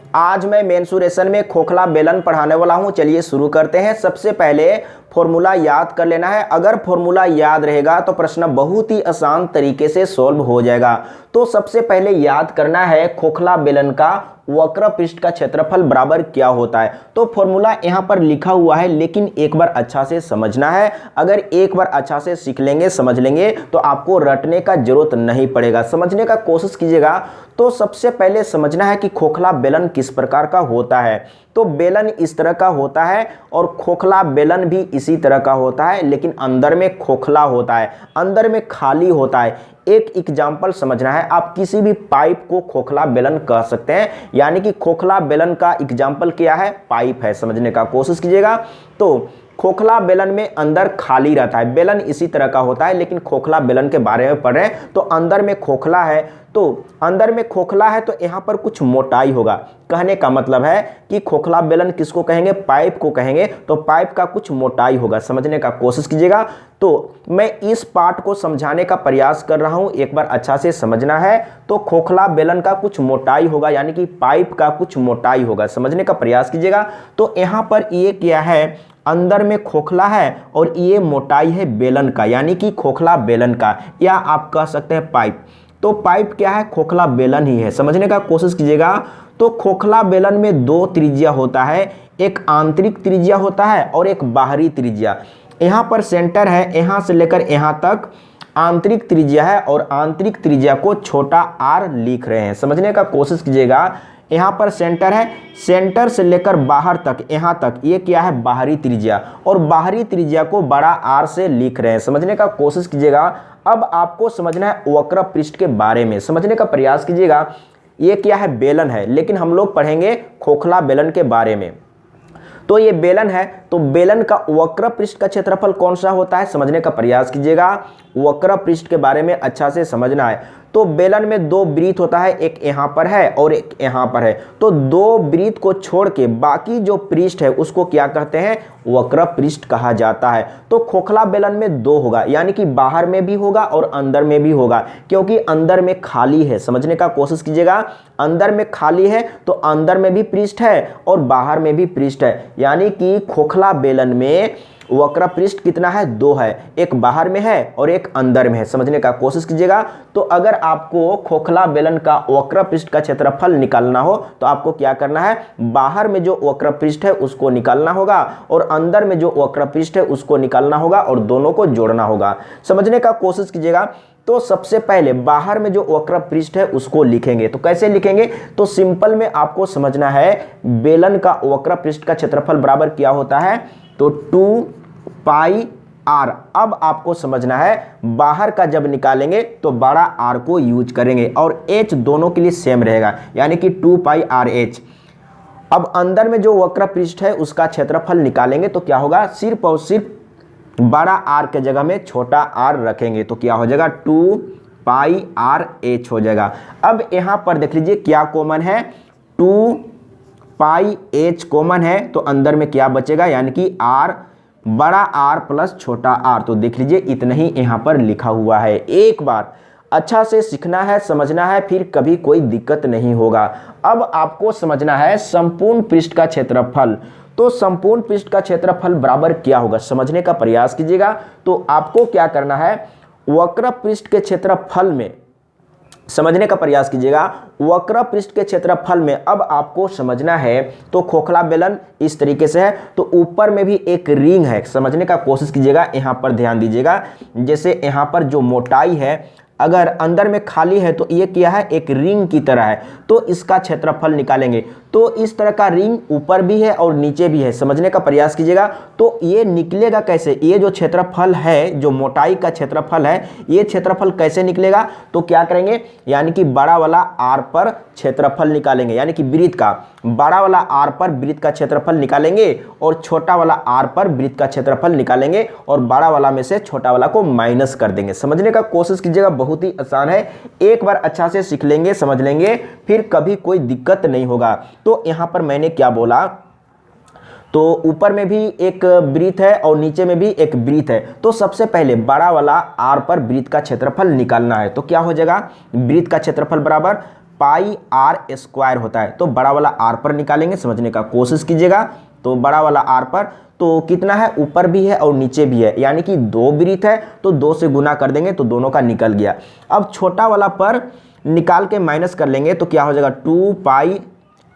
आज मैं मेंसुरेशन में खोखला बेलन पढ़ाने वाला हूं। चलिए शुरू करते हैं। सबसे पहले फॉर्मूला याद कर लेना है। अगर फॉर्मूला याद रहेगा तो प्रश्न बहुत ही आसान तरीके से सॉल्व हो जाएगा। तो सबसे पहले याद करना है खोखला बेलन का वक्र पृष्ठ का क्षेत्रफल बराबर क्या होता है। तो फॉर्मूला यहाँ पर लिखा हुआ है, लेकिन एक बार अच्छा से समझना है। अगर एक बार अच्छा से सीख लेंगे, समझ लेंगे, तो आपको रटने का जरूरत नहीं पड़ेगा। समझने का कोशिश कीजिएगा। तो सबसे पहले समझना है कि खोखला बेलन किस प्रकार का होता है। तो बेलन इस तरह का होता है और खोखला बेलन भी इसी तरह का होता है, लेकिन अंदर में खोखला होता है, अंदर में खाली होता है। एक एग्जाम्पल समझना है। आप किसी भी पाइप को खोखला बेलन कह सकते हैं, यानी कि खोखला बेलन का एग्जाम्पल क्या है? पाइप है। समझने का कोशिश कीजिएगा। तो खोखला बेलन में अंदर खाली रहता है। बेलन इसी तरह का होता है, लेकिन खोखला बेलन के बारे में पढ़ रहे हैं तो अंदर में खोखला है। तो अंदर में खोखला है तो यहाँ पर कुछ मोटाई होगा। कहने का मतलब है कि खोखला बेलन किसको कहेंगे? पाइप को कहेंगे। तो पाइप का कुछ मोटाई होगा। समझने का कोशिश कीजिएगा। तो मैं इस पार्ट को समझाने का प्रयास कर रहा हूँ, एक बार अच्छा से समझना है। तो खोखला बेलन का कुछ मोटाई होगा, यानी कि पाइप का कुछ मोटाई होगा। समझने का प्रयास कीजिएगा। तो यहाँ पर ये क्या है? अंदर में खोखला है और ये मोटाई है बेलन का, यानी कि खोखला बेलन का, या आप कह सकते हैं पाइप। तो पाइप क्या है? खोखला बेलन ही है। समझने का कोशिश कीजिएगा। तो खोखला बेलन में दो त्रिज्या होता है, एक आंतरिक त्रिज्या होता है और एक बाहरी त्रिज्या। यहाँ पर सेंटर है, यहाँ से लेकर यहाँ तक आंतरिक त्रिज्या है और आंतरिक त्रिज्या को छोटा r लिख रहे हैं। समझने का कोशिश कीजिएगा। यहाँ पर सेंटर है, सेंटर से लेकर बाहर तक, यहाँ तक, ये क्या है? बाहरी त्रिज्या, और बाहरी त्रिज्या को बड़ा R से लिख रहे हैं। समझने का कोशिश कीजिएगा। अब आपको समझना है वक्र पृष्ठ के बारे में। समझने का प्रयास कीजिएगा। ये क्या है? बेलन है, लेकिन हम लोग पढ़ेंगे खोखला बेलन के बारे में। तो ये बेलन है, तो बेलन का वक्र पृष्ठ का क्षेत्रफल कौन सा होता है? समझने का प्रयास कीजिएगा। वक्र पृष्ठ के बारे में अच्छा से समझना है। तो बेलन में दो वृत्त होता है, एक यहाँ पर है और एक यहाँ पर है। तो दो वृत्त को छोड़ के बाकी जो पृष्ठ है उसको क्या कहते हैं? वक्र पृष्ठ कहा जाता है। तो खोखला बेलन में दो होगा, यानी कि बाहर में भी होगा और अंदर में भी होगा, क्योंकि अंदर में खाली है। समझने का कोशिश कीजिएगा। अंदर में खाली है तो अंदर में भी पृष्ठ है और बाहर में भी पृष्ठ है, यानी कि खोखला बेलन में वक्र पृष्ठ कितना है? दो है, एक बाहर में है और एक अंदर में है। समझने का कोशिश कीजिएगा। तो अगर आपको खोखला बेलन का वक्र पृष्ठ का क्षेत्रफल निकालना हो तो आपको क्या करना है? बाहर में जो वक्र पृष्ठ है उसको निकालना होगा और अंदर में जो वक्र पृष्ठ है उसको निकालना होगा और दोनों को जोड़ना होगा। समझने का कोशिश कीजिएगा। तो सबसे पहले बाहर में जो वक्र पृष्ठ है उसको लिखेंगे। तो कैसे लिखेंगे? तो सिंपल में आपको समझना है, बेलन का वक्र पृष्ठ का क्षेत्रफल बराबर क्या होता है? तो 2 पाई r। अब आपको समझना है, बाहर का जब निकालेंगे तो बड़ा R को यूज करेंगे और h दोनों के लिए सेम रहेगा, यानी कि 2 पाई RH। अब अंदर में जो वक्र पृष्ठ है उसका क्षेत्रफल निकालेंगे तो क्या होगा? सिर्फ और सिर्फ बड़ा R के जगह में छोटा r रखेंगे तो क्या हो जाएगा? 2 पाई RH हो जाएगा। अब यहाँ पर देख लीजिए क्या कॉमन है? 2 पाई H कॉमन है, तो अंदर में क्या बचेगा? यानी कि R, बड़ा R प्लस छोटा r। तो देख लीजिए इतना ही यहाँ पर लिखा हुआ है। एक बार अच्छा से सीखना है, समझना है, फिर कभी कोई दिक्कत नहीं होगा। अब आपको समझना है संपूर्ण पृष्ठ का क्षेत्रफल। तो संपूर्ण पृष्ठ का क्षेत्रफल बराबर क्या होगा? समझने का प्रयास कीजिएगा। तो आपको क्या करना है? वक्र पृष्ठ के क्षेत्रफल में समझने का प्रयास कीजिएगा। वक्र पृष्ठ के क्षेत्रफल में अब आपको समझना है, तो खोखला बेलन इस तरीके से है, तो ऊपर में भी एक रिंग है। समझने का कोशिश कीजिएगा। यहाँ पर ध्यान दीजिएगा। जैसे यहाँ पर जो मोटाई है, अगर अंदर में खाली है तो ये क्या है? एक रिंग की तरह है, तो इसका क्षेत्रफल निकालेंगे। तो इस तरह का रिंग ऊपर भी है और नीचे भी है। समझने का प्रयास कीजिएगा। तो ये निकलेगा कैसे? ये जो क्षेत्रफल है, जो मोटाई का क्षेत्रफल है, ये क्षेत्रफल कैसे निकलेगा? तो क्या करेंगे? यानी कि बड़ा वाला R पर क्षेत्रफल निकालेंगे, यानी कि वृत्त का बड़ा वाला R पर वृत्त का क्षेत्रफल निकालेंगे और छोटा वाला R पर वृत्त का क्षेत्रफल निकालेंगे और बड़ा वाला में से छोटा वाला को माइनस कर देंगे। समझने का कोशिश कीजिएगा। बहुत ही आसान है। एक बार अच्छा से सीख लेंगे, समझ लेंगे, फिर कभी कोई दिक्कत नहीं होगा। तो यहाँ पर मैंने क्या बोला? तो ऊपर में भी एक वृत्त है और नीचे में भी एक वृत्त है। तो सबसे पहले बड़ा वाला R पर वृत्त का क्षेत्रफल निकालना है। तो क्या हो जाएगा? वृत्त का क्षेत्रफल बराबर पाई आर स्क्वायर होता है। तो बड़ा वाला आर पर निकालेंगे, समझने का कोशिश कीजिएगा। तो बड़ा वाला आर पर तो कितना है, ऊपर भी है और नीचे भी है, यानी कि 2 वृत्त है तो 2 से गुना कर देंगे तो दोनों का निकल गया। अब छोटा वाला पर निकाल के माइनस कर लेंगे तो क्या हो जाएगा, 2 पाई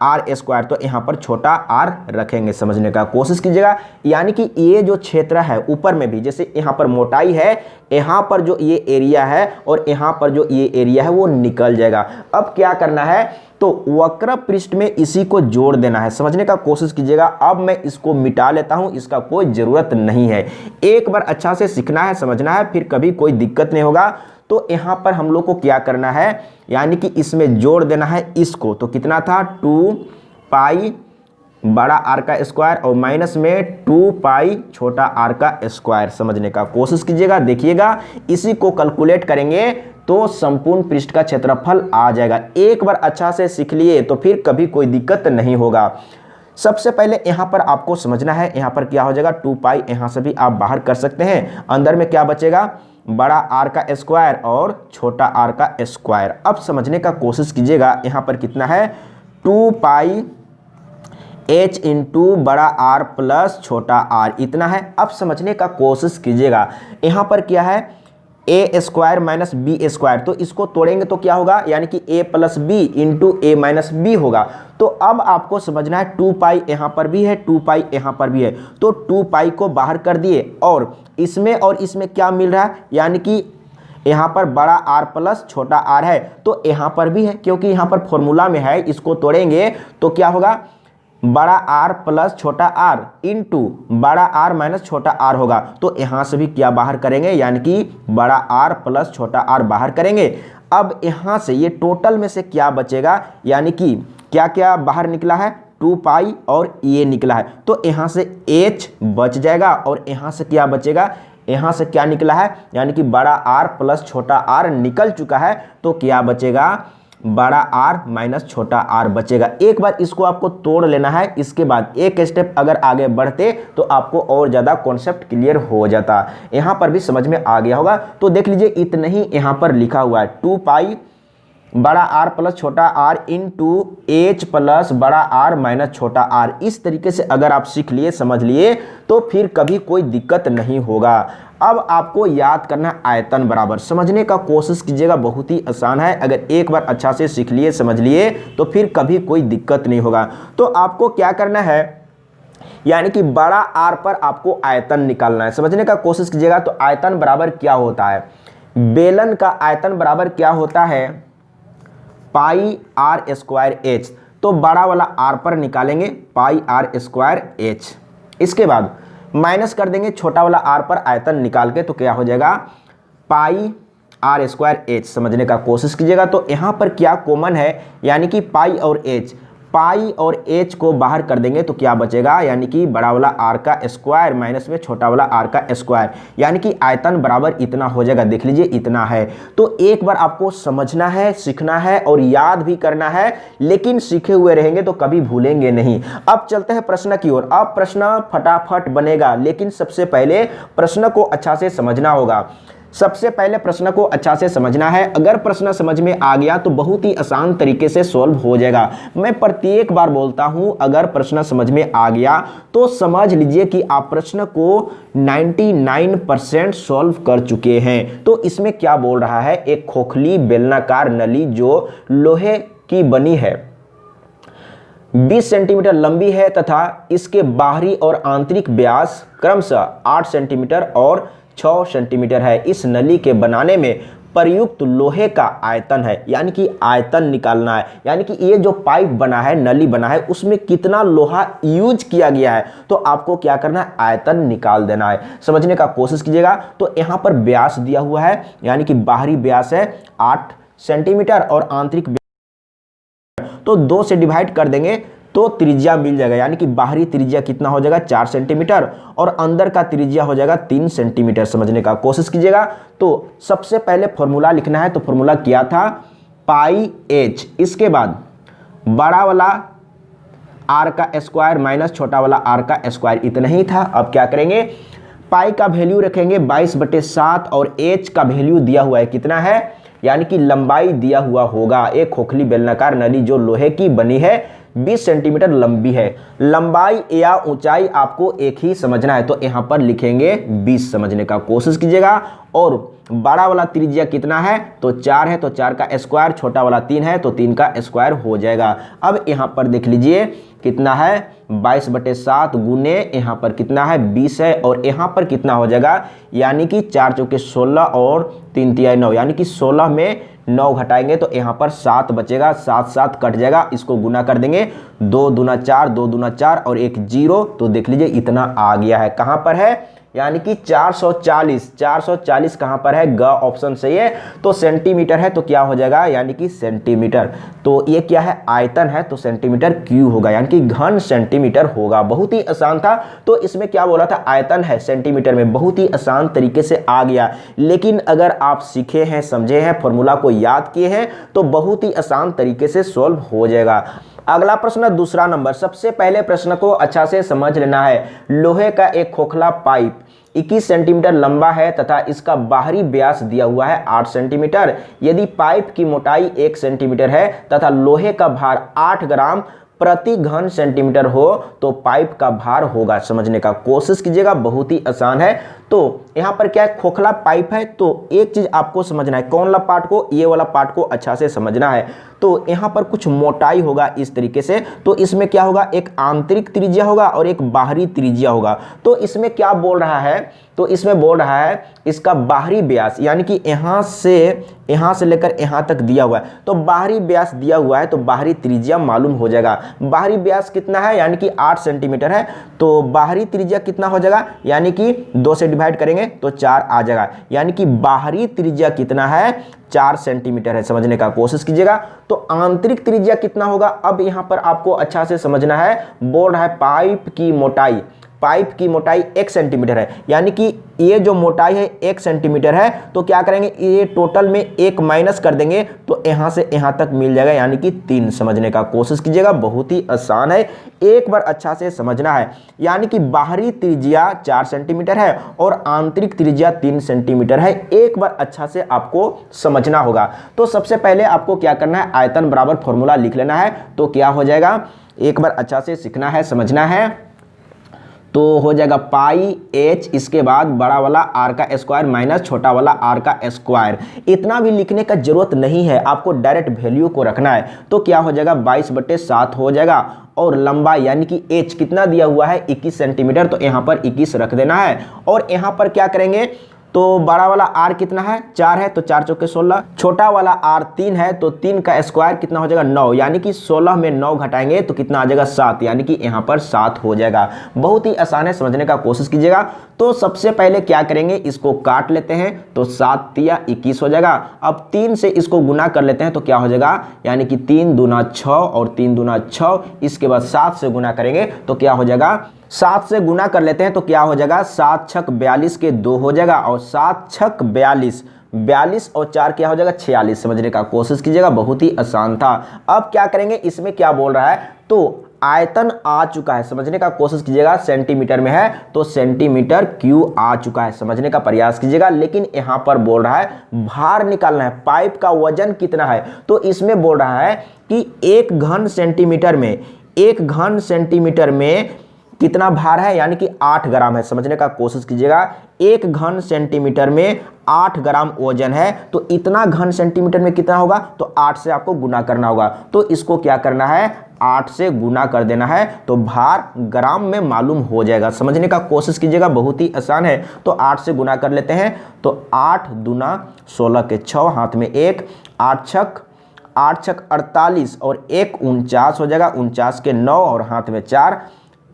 आर स्क्वायर। तो यहाँ पर छोटा आर रखेंगे, समझने का कोशिश कीजिएगा। यानी कि ये जो क्षेत्र है ऊपर में भी, जैसे यहाँ पर मोटाई है, यहाँ पर जो ये एरिया है और यहाँ पर जो ये एरिया है वो निकल जाएगा। अब क्या करना है, तो वक्र पृष्ठ में इसी को जोड़ देना है, समझने का कोशिश कीजिएगा। अब मैं इसको मिटा लेता हूं, इसका कोई ज़रूरत नहीं है। एक बार अच्छा से सीखना है, समझना है, फिर कभी कोई दिक्कत नहीं होगा। तो यहाँ पर हम लोग को क्या करना है, यानी कि इसमें जोड़ देना है इसको। तो कितना था, 2 पाई बड़ा आर का स्क्वायर और माइनस में 2 पाई छोटा आर का स्क्वायर, समझने का कोशिश कीजिएगा। देखिएगा इसी को कैलकुलेट करेंगे तो संपूर्ण पृष्ठ का क्षेत्रफल आ जाएगा। एक बार अच्छा से सीख लिए तो फिर कभी कोई दिक्कत नहीं होगा। सबसे पहले यहाँ पर आपको समझना है, यहाँ पर क्या हो जाएगा, 2 पाई, यहाँ से भी आप बाहर कर सकते हैं। अंदर में क्या बचेगा, बड़ा आर का स्क्वायर और छोटा आर का स्क्वायर। अब समझने का कोशिश कीजिएगा, यहाँ पर कितना है, 2 पाई h इंटू बड़ा आर प्लस छोटा आर, इतना है। अब समझने का कोशिश कीजिएगा, यहाँ पर क्या है, A square minus B square. तो इसको तोड़ेंगे तो क्या होगा, यानी कि a plus B into A minus B होगा। तो अब आपको समझना है 2 पाई यहाँ पर भी है, 2 पाई यहाँ पर भी है। तो 2 पाई को बाहर कर दिए और इसमें क्या मिल रहा है, यानी कि यहाँ पर बड़ा आर प्लस छोटा आर है तो यहाँ पर भी है, क्योंकि यहाँ पर फॉर्मूला में है। इसको तोड़ेंगे तो क्या होगा, बड़ा आर प्लस छोटा आर इंटू बड़ा आर माइनस छोटा आर होगा। तो यहाँ से भी क्या बाहर करेंगे, यानी कि बड़ा आर प्लस छोटा आर बाहर करेंगे। अब यहाँ से ये टोटल में से क्या बचेगा, यानी कि क्या क्या बाहर निकला है, 2 पाई और ये निकला है। तो यहाँ से h बच जाएगा और यहाँ से क्या बचेगा, यहाँ से क्या निकला है, यानी कि बड़ा आर प्लस छोटा आर निकल चुका है। तो क्या बचेगा, बड़ा आर माइनस छोटा आर बचेगा। एक बार इसको आपको तोड़ लेना है, इसके बाद एक स्टेप अगर आगे बढ़ते तो आपको और ज़्यादा कॉन्सेप्ट क्लियर हो जाता। यहाँ पर भी समझ में आ गया होगा। तो देख लीजिए इतना ही यहाँ पर लिखा हुआ है, 2 पाई बड़ा आर प्लस छोटा आर इंटू एच प्लस बड़ा आर माइनस छोटा आर। इस तरीके से अगर आप सीख लिए, समझ लिए, तो फिर कभी कोई दिक्कत नहीं होगा। अब आपको याद करना है आयतन बराबर, समझने का कोशिश कीजिएगा, बहुत ही आसान है। अगर एक बार अच्छा से सीख लिए, समझ लिए, तो फिर कभी कोई दिक्कत नहीं होगा। तो आपको क्या करना है, यानी कि बड़ा आर पर आपको आयतन निकालना है, समझने का कोशिश कीजिएगा। तो आयतन बराबर क्या होता है, बेलन का आयतन बराबर क्या होता है, पाई आर स्क्वायर एच। तो बड़ा वाला आर पर निकालेंगे पाई आर स्क्वायर एच, इसके बाद माइनस कर देंगे छोटा वाला आर पर आयतन निकाल के, तो क्या हो जाएगा, पाई आर स्क्वायर एच। समझने का कोशिश कीजिएगा। तो यहाँ पर क्या कॉमन है, यानी कि पाई और एच, पाई और एच को बाहर कर देंगे तो क्या बचेगा, यानी कि बड़ा वाला आर का स्क्वायर माइनस में छोटा वाला आर का स्क्वायर, यानी कि आयतन बराबर इतना हो जाएगा। देख लीजिए इतना है। तो एक बार आपको समझना है, सीखना है और याद भी करना है, लेकिन सीखे हुए रहेंगे तो कभी भूलेंगे नहीं। अब चलते हैं प्रश्न की ओर। अब प्रश्न फटाफट बनेगा, लेकिन सबसे पहले प्रश्न को अच्छा से समझना होगा। सबसे पहले प्रश्न को अच्छा से समझना है। अगर प्रश्न समझ में आ गया तो बहुत ही आसान तरीके से सॉल्व हो जाएगा। मैं प्रत्येक बार बोलता हूं, अगर प्रश्न समझ में आ गया तो समझ लीजिए कि आप प्रश्न को 99% सॉल्व कर चुके हैं। तो इसमें क्या बोल रहा है, एक खोखली बेलनाकार नली जो लोहे की बनी है, 20 सेंटीमीटर लंबी है तथा इसके बाहरी और आंतरिक व्यास क्रमशः 8 सेंटीमीटर और 6 सेंटीमीटर है। इस नली के बनाने में प्रयुक्त लोहे का आयतन है, यानी कि आयतन निकालना है। यानी कि ये जो पाइप बना है, नली बना है, उसमें कितना लोहा यूज किया गया है, तो आपको क्या करना है, आयतन निकाल देना है। समझने का कोशिश कीजिएगा। तो यहाँ पर व्यास दिया हुआ है, यानी कि बाहरी व्यास है 8 सेंटीमीटर और आंतरिक तो 2 से डिवाइड कर देंगे तो त्रिज्या मिल जाएगा, यानी कि बाहरी त्रिज्या कितना हो जाएगा, 4 सेंटीमीटर और अंदर का त्रिज्या हो जाएगा 3 सेंटीमीटर। समझने का कोशिश कीजिएगा। तो सबसे पहले फॉर्मूला लिखना है। तो फॉर्मूला क्या था, पाई एच, इसके बाद बड़ा वाला आर का स्क्वायर माइनस छोटा वाला आर का स्क्वायर, इतना ही था। अब क्या करेंगे, पाई का वैल्यू रखेंगे 22/7 और एच का वैल्यू दिया हुआ है कितना है, यानी कि लंबाई दिया हुआ होगा। एक खोखली बेलनाकार नली जो लोहे की बनी है 20 सेंटीमीटर लंबी है। लंबाई या ऊंचाई आपको एक ही समझना है, तो यहां पर लिखेंगे 20 समझने का कोशिश कीजिएगा। और बड़ा वाला त्रिज्या कितना है, तो 4 है, तो 4 का स्क्वायर, छोटा वाला 3 है तो 3 का स्क्वायर हो जाएगा। अब यहां पर देख लीजिए कितना है, 22/7 गुने यहाँ पर कितना है 20 है, और यहाँ पर कितना हो जाएगा, यानी कि 4 चौके 16 और 3 तिहाई 9, यानी कि 16 में 9 घटाएंगे तो यहाँ पर 7 बचेगा, 7 7 कट जाएगा, इसको गुना कर देंगे, 2 दूना 4, 2 दूना 4 और 1 0, तो देख लीजिए इतना आ गया है। कहाँ पर है, यानी कि 440। 440 कहाँ पर है, ग ऑप्शन सही है। तो सेंटीमीटर है तो क्या हो जाएगा, यानी कि सेंटीमीटर। तो ये क्या है, आयतन है तो सेंटीमीटर क्यूब होगा, यानी कि घन सेंटीमीटर होगा। बहुत ही आसान था। तो इसमें क्या बोला था, आयतन है सेंटीमीटर में, बहुत ही आसान तरीके से आ गया। लेकिन अगर आप सीखे हैं, समझे हैं, फॉर्मूला को याद किए हैं तो बहुत ही आसान तरीके से सॉल्व हो जाएगा। अगला प्रश्न दूसरा नंबर। सबसे पहले प्रश्न को अच्छा से समझ लेना है। लोहे का एक खोखला पाइप 21 सेंटीमीटर लंबा है तथा इसका बाहरी व्यास दिया हुआ है 8 सेंटीमीटर। यदि पाइप की मोटाई 1 सेंटीमीटर है तथा लोहे का भार 8 ग्राम प्रति घन सेंटीमीटर हो तो पाइप का भार होगा। समझने का कोशिश कीजिएगा, बहुत ही आसान है। तो यहाँ पर क्या है, खोखला पाइप है, तो एक चीज आपको समझना है, कौन वाला पार्ट को, ये वाला पार्ट को अच्छा से समझना है। तो यहाँ पर कुछ मोटाई होगा इस तरीके से, तो इसमें क्या होगा, एक आंतरिक त्रिज्या होगा और एक बाहरी त्रिज्या होगा। तो इसमें क्या बोल रहा है, तो इसमें बोल रहा है इसका बाहरी व्यास, यानी कि यहाँ से लेकर यहाँ तक दिया हुआ है, तो बाहरी व्यास दिया हुआ है तो बाहरी त्रिज्या मालूम हो जाएगा। बाहरी व्यास कितना है, यानी कि 8 सेंटीमीटर है, तो बाहरी त्रिज्या कितना हो जाएगा, यानी कि 2 से डिवाइड करेंगे तो 4 आ जाएगा, यानी कि बाहरी त्रिज्या कितना है, 4 सेंटीमीटर है। समझने का कोशिश कीजिएगा। तो आंतरिक त्रिज्या कितना होगा, अब यहां पर आपको अच्छा से समझना है। बोल रहा है पाइप की मोटाई 1 सेंटीमीटर है, यानी कि ये जो मोटाई है 1 सेंटीमीटर है, तो क्या करेंगे, ये टोटल में 1 माइनस कर देंगे तो यहां से यहां तक मिल जाएगा, यानी कि 3। समझने का कोशिश कीजिएगा, बहुत ही आसान है, एक बार अच्छा से समझना है। यानी कि बाहरी त्रिज्या 4 सेंटीमीटर है और आंतरिक त्रिज्या 3 सेंटीमीटर है, एक बार अच्छा से आपको समझना होगा। तो सबसे पहले आपको क्या करना है, आयतन बराबर फॉर्मूला लिख लेना है। तो क्या हो जाएगा, एक बार अच्छा से सीखना है, समझना है। तो हो जाएगा पाई h, इसके बाद बड़ा वाला r का स्क्वायर माइनस छोटा वाला r का स्क्वायर। इतना भी लिखने का जरूरत नहीं है, आपको डायरेक्ट वैल्यू को रखना है। तो क्या हो जाएगा, 22/7 हो जाएगा। और लंबाई यानी कि h कितना दिया हुआ है, 21 सेंटीमीटर, तो यहाँ पर 21 रख देना है। और यहाँ पर क्या करेंगे, तो बड़ा वाला r कितना है, 4 है, तो 4 चौके 16, छोटा वाला r 3 है, तो 3 का स्क्वायर कितना हो जाएगा, 9, यानी कि 16 में 9 घटाएंगे तो कितना आ जाएगा, 7, यानी कि यहाँ पर 7 हो जाएगा। बहुत ही आसान है, समझने का कोशिश कीजिएगा। तो सबसे पहले क्या करेंगे, इसको काट लेते हैं, तो 7 तिया 21 हो जाएगा। अब 3 से इसको गुना कर लेते हैं तो क्या हो जाएगा, यानी कि 3 दूना 6 और 3 दूना 6, इसके बाद 7 से गुना करेंगे तो क्या हो जाएगा, 7 से गुना कर लेते हैं तो क्या हो जाएगा, 7 छक 42 के 2 हो जाएगा, और 7 छक 42 और 4 क्या हो जाएगा, 46। समझने का कोशिश कीजिएगा, बहुत ही आसान था। अब क्या करेंगे, इसमें क्या बोल रहा है, तो आयतन आ चुका है, समझने का कोशिश कीजिएगा। सेंटीमीटर में है तो सेंटीमीटर क्यूब आ चुका है, समझने का प्रयास कीजिएगा। लेकिन यहां पर बोल रहा है भार निकालना है, पाइप का वजन कितना है, तो इसमें बोल रहा है कि 1 घन सेंटीमीटर में कितना भार है, यानी कि 8 ग्राम है। समझने का कोशिश कीजिएगा, 1 घन सेंटीमीटर में 8 ग्राम वजन है, तो इतना घन सेंटीमीटर में कितना होगा, तो 8 से आपको गुना करना होगा। तो इसको क्या करना है, 8 से गुना कर देना है, तो भार ग्राम में मालूम हो जाएगा। समझने का कोशिश कीजिएगा, बहुत ही आसान है। तो 8 से गुना कर लेते हैं, तो 8 दूना 16 के 6, हाथ में 1, 8 छक 48 और 1 49 हो जाएगा, 49 के 9 और हाथ में 4,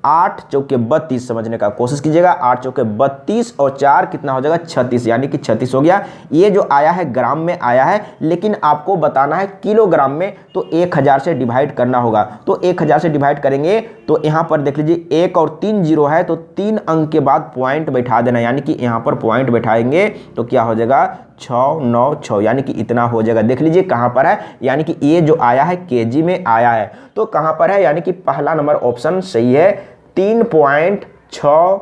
8 चौके 32। समझने का कोशिश कीजिएगा, 8 चौके 32 और 4 कितना हो जाएगा, 36, यानी कि 36 हो गया। ये जो आया है ग्राम में आया है, लेकिन आपको बताना है किलोग्राम में, तो 1000 से डिवाइड करना होगा। तो 1000 से डिवाइड करेंगे तो यहाँ पर देख लीजिए 1 और 3 जीरो है, तो 3 अंक के बाद पॉइंट बैठा देना, यानी कि यहाँ पर पॉइंट बैठाएंगे तो क्या हो जाएगा, 696, यानी कि इतना हो जाएगा। देख लीजिए कहाँ पर है, यानी कि ये जो आया है केजी में आया है, तो कहाँ पर है, यानी कि पहला नंबर ऑप्शन सही है, 3.6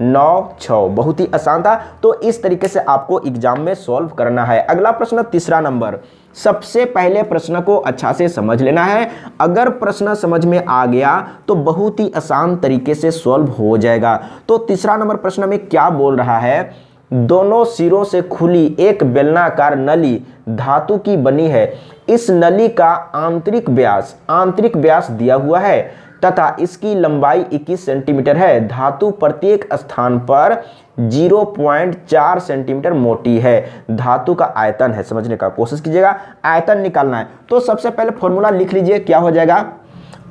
9 6, बहुत ही आसान था। तो इस तरीके से आपको एग्जाम में सॉल्व करना है। अगला प्रश्न तीसरा नंबर, सबसे पहले प्रश्न को अच्छा से समझ लेना है। अगर प्रश्न समझ में आ गया तो बहुत ही आसान तरीके से सॉल्व हो जाएगा। तो तीसरा नंबर प्रश्न में क्या बोल रहा है, दोनों सिरों से खुली एक बेलनाकार नली धातु की बनी है। इस नली का आंतरिक व्यास दिया हुआ है तथा इसकी लंबाई 21 सेंटीमीटर है। धातु प्रत्येक स्थान पर 0.4 सेंटीमीटर मोटी है। धातु का आयतन है, समझने का कोशिश कीजिएगा। आयतन निकालना है तो सबसे पहले फॉर्मूला लिख लीजिए, क्या हो जाएगा,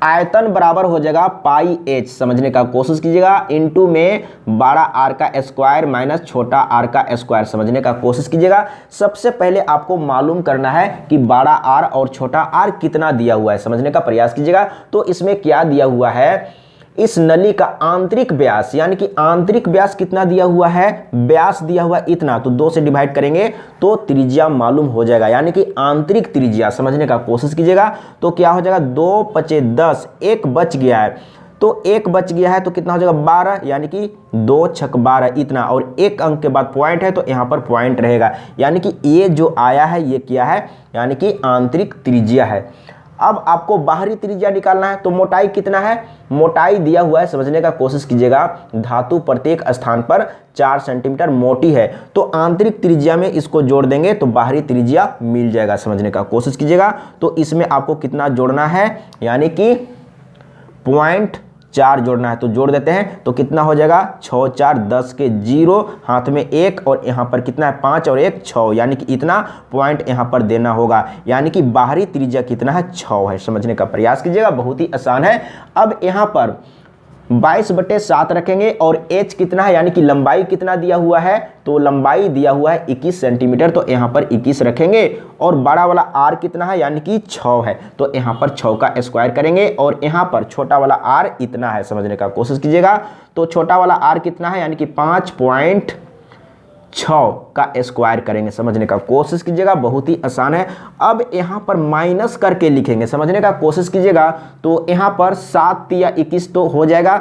आयतन बराबर हो जाएगा पाई एच, समझने का कोशिश कीजिएगा, इनटू में बड़ा आर का स्क्वायर माइनस छोटा आर का स्क्वायर, समझने का कोशिश कीजिएगा। सबसे पहले आपको मालूम करना है कि बड़ा आर और छोटा आर कितना दिया हुआ है, समझने का प्रयास कीजिएगा। तो इसमें क्या दिया हुआ है, इस नली का आंतरिक व्यास, यानी कि आंतरिक व्यास कितना दिया हुआ है, व्यास दिया हुआ इतना, तो 2 से डिवाइड करेंगे तो त्रिज्या मालूम हो जाएगा, यानी कि आंतरिक त्रिज्या, समझने का कोशिश कीजिएगा। तो क्या हो जाएगा, 2 5 10, एक बच गया है, तो एक बच गया है तो कितना हो जाएगा 12, यानी कि 2 6 12 इतना, और एक अंक के बाद पॉइंट है तो यहाँ पर पॉइंट रहेगा, यानी कि ये जो आया है ये क्या है, यानी कि आंतरिक त्रिज्या है। अब आपको बाहरी त्रिज्या निकालना है, तो मोटाई कितना है, मोटाई दिया हुआ है, समझने का कोशिश कीजिएगा। धातु प्रत्येक स्थान पर 4 सेंटीमीटर मोटी है, तो आंतरिक त्रिज्या में इसको जोड़ देंगे तो बाहरी त्रिज्या मिल जाएगा, समझने का कोशिश कीजिएगा। तो इसमें आपको कितना जोड़ना है, यानी कि 0.4 जोड़ना है, तो जोड़ देते हैं तो कितना हो जाएगा, 6 4 10 के 0, हाथ में 1 और यहाँ पर कितना है 5 और 1 6, यानी कि इतना पॉइंट यहाँ पर देना होगा, यानी कि बाहरी त्रिज्या कितना है 6 है, समझने का प्रयास कीजिएगा, बहुत ही आसान है। अब यहाँ पर 22/7 रखेंगे और h कितना है, यानी कि लंबाई कितना दिया हुआ है, तो लंबाई दिया हुआ है 21 सेंटीमीटर, तो यहाँ पर 21 रखेंगे, और बड़ा वाला r कितना है, यानी कि 6 है, तो यहाँ पर 6 का स्क्वायर करेंगे, और यहाँ पर छोटा वाला r इतना है, समझने का कोशिश कीजिएगा। तो छोटा वाला r कितना है, यानी कि 5.6 का स्क्वायर करेंगे, समझने का कोशिश कीजिएगा, बहुत ही आसान है। अब यहाँ पर माइनस करके लिखेंगे, समझने का कोशिश कीजिएगा। तो यहाँ पर 7 या 21 तो हो जाएगा,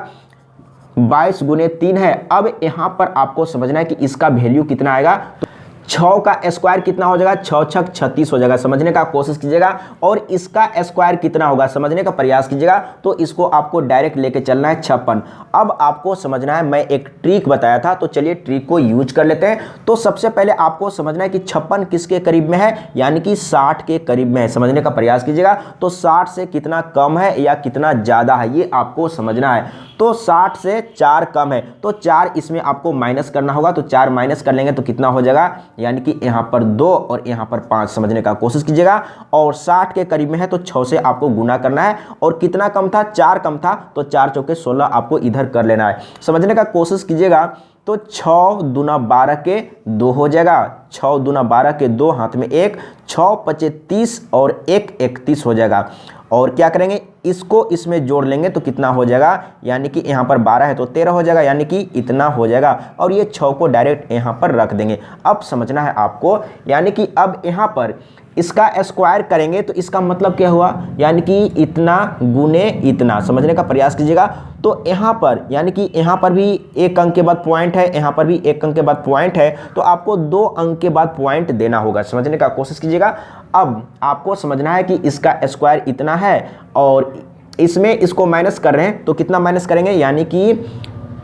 22 गुने 3 है। अब यहाँ पर आपको समझना है कि इसका वैल्यू कितना आएगा, तो 6 का स्क्वायर कितना हो जाएगा, 6 6 36 हो जाएगा, समझने का कोशिश कीजिएगा। और इसका स्क्वायर कितना होगा, समझने का प्रयास कीजिएगा। तो इसको आपको डायरेक्ट लेके चलना है 56। अब आपको समझना है, मैं एक ट्रिक बताया था, तो चलिए ट्रिक को यूज कर लेते हैं। तो सबसे पहले आपको समझना है कि 56 किसके करीब में है, यानी कि 60 के करीब में है, समझने का प्रयास कीजिएगा। तो 60 से कितना कम है या कितना ज़्यादा है ये आपको समझना है। तो 60 से 4 कम है, तो 4 इसमें आपको माइनस करना होगा, तो 4 माइनस कर लेंगे तो कितना हो जाएगा, यानी कि यहाँ पर 2 और यहाँ पर 5, समझने का कोशिश कीजिएगा। और 60 के करीब में है तो 6 से आपको गुना करना है, और कितना कम था, 4 कम था, तो 4 चौके 16 आपको इधर कर लेना है, समझने का कोशिश कीजिएगा। तो 6 दूना 12 के 2 हो जाएगा, 6 दूना 12 के 2, हाथ में 1, 6 5 30 और 1 31 हो जाएगा। और क्या करेंगे, इसको इसमें जोड़ लेंगे तो कितना हो जाएगा, यानी कि यहाँ पर 12 है तो 13 हो जाएगा, यानी कि इतना हो जाएगा। और ये 6 को डायरेक्ट यहाँ पर रख देंगे। अब समझना है आपको, यानी कि अब यहाँ पर इसका स्क्वायर करेंगे तो इसका मतलब क्या हुआ, यानी कि इतना गुने इतना, समझने का प्रयास कीजिएगा। तो यहाँ पर यानी कि यहाँ पर भी 1 अंक के बाद पॉइंट है, यहाँ पर भी 1 अंक के बाद पॉइंट है, तो आपको 2 अंक के बाद पॉइंट देना होगा, समझने का कोशिश कीजिएगा। अब आपको समझना है कि इसका स्क्वायर इतना है और इसमें इसको माइनस कर रहे हैं, तो कितना माइनस करेंगे, यानी कि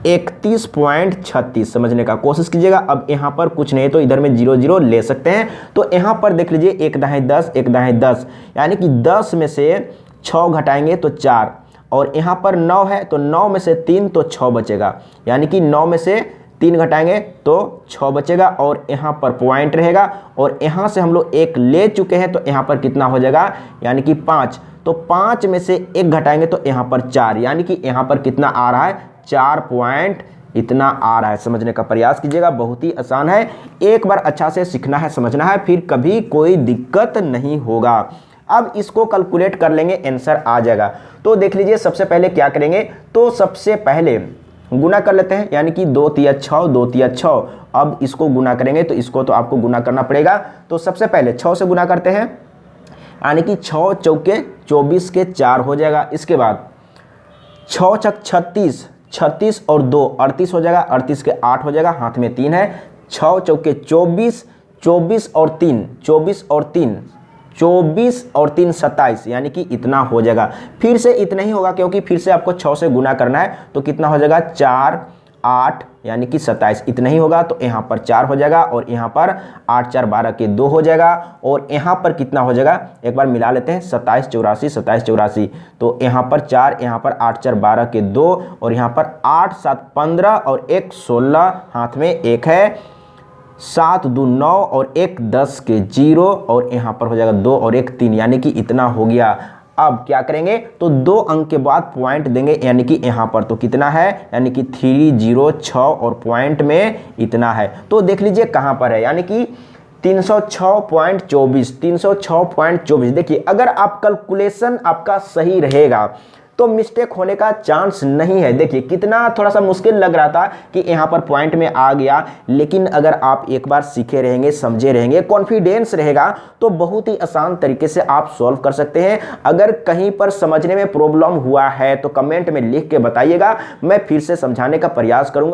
31.36, समझने का कोशिश कीजिएगा। अब यहाँ पर कुछ नहीं तो इधर में 0 0 ले सकते हैं, तो यहाँ पर देख लीजिए 1 दाएं 10, 1 दाएं 10, यानी कि 10 में से 6 घटाएंगे तो 4, और यहाँ पर 9 है तो 9 में से 3 तो 6 बचेगा, यानी कि 9 में से 3 घटाएंगे तो 6 बचेगा, और यहाँ पर पॉइंट रहेगा। और यहाँ से हम लोग 1 ले चुके हैं तो यहाँ पर कितना हो जाएगा, यानी कि 5, तो 5 में से 1 घटाएंगे तो यहाँ पर 4, यानी कि यहाँ पर कितना आ रहा है, 4 पॉइंट इतना आ रहा है, समझने का प्रयास कीजिएगा। बहुत ही आसान है, एक बार अच्छा से सीखना है, समझना है, फिर कभी कोई दिक्कत नहीं होगा। अब इसको कैलकुलेट कर लेंगे, आंसर आ जाएगा। तो देख लीजिए सबसे पहले क्या करेंगे, तो सबसे पहले गुना कर लेते हैं, यानी कि 2 3 6, 2 3 6। अब इसको गुना करेंगे तो इसको तो आपको गुना करना पड़ेगा। तो सबसे पहले 6 से गुना करते हैं, यानी कि 6 चौके 24 के 4 हो जाएगा। इसके बाद 6 छक 36, 36 और 2 38 हो जाएगा, 38 के 8 हो जाएगा, हाथ में 3 है, 6 चौके 24, 24 और 3 24 और 3 24 और 3 27, यानी कि इतना हो जाएगा। फिर से इतना ही होगा क्योंकि फिर से आपको 6 से गुना करना है, तो कितना हो जाएगा 4 8 यानी कि 27, इतना ही होगा। तो यहाँ पर 4 हो जाएगा और यहाँ पर 8 4 12 के 2 हो जाएगा, और यहाँ पर कितना हो जाएगा एक बार मिला लेते हैं, 27 84 27 84। तो यहाँ पर 4, यहाँ पर 8 4 12 के 2, और यहाँ पर 8 7 15 और 1 16, हाथ में 1 है, 7 2 9 और 1 10 के 0, और यहाँ पर हो जाएगा 2 और 1 3, यानी कि इतना हो गया। अब क्या करेंगे, तो 2 अंक के बाद पॉइंट देंगे, यानी कि यहाँ पर तो कितना है, यानी कि 306, और पॉइंट में इतना है। तो देख लीजिए कहाँ पर है, यानी कि 306.24 306.24। देखिए अगर आप कैलकुलेशन आपका सही रहेगा तो मिस्टेक होने का चांस नहीं है। देखिए कितना थोड़ा सा मुश्किल लग रहा था कि यहाँ पर पॉइंट में आ गया, लेकिन अगर आप एक बार सीखे रहेंगे, समझे रहेंगे, कॉन्फिडेंस रहेगा, तो बहुत ही आसान तरीके से आप सॉल्व कर सकते हैं। अगर कहीं पर समझने में प्रॉब्लम हुआ है तो कमेंट में लिख के बताइएगा, मैं फिर से समझाने का प्रयास करूंगा।